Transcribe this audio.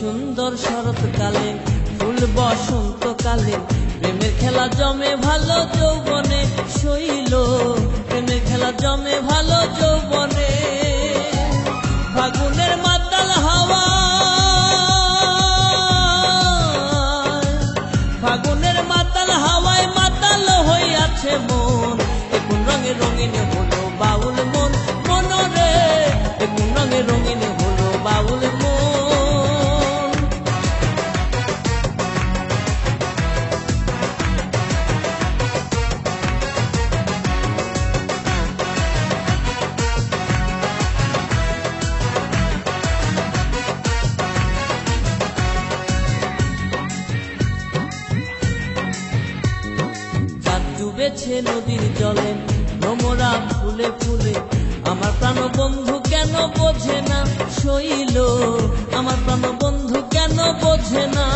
সুন্দর শরৎকালে ফুল বসন্তকালে প্রেমের খেলা জমে ভালো যৌবনে শৈল প্রেমের খেলা জমে ভালো যৌবনে ফাগুনের মাতাল হাওয়া ফাগুনের মাতাল হাওয়ায় মাতাল হইয়াছে মন কোন রঙে রঙিন হলো বাউল মন মনরে কোন রঙে রঙিন হলো বাউল মন ডুবেছে নদীর জলে ভ্রমরা ফুলে ফুলে আমার প্রাণ বন্ধু কেন বোঝে না শৈল আমার প্রাণ বন্ধু কেন বোঝে না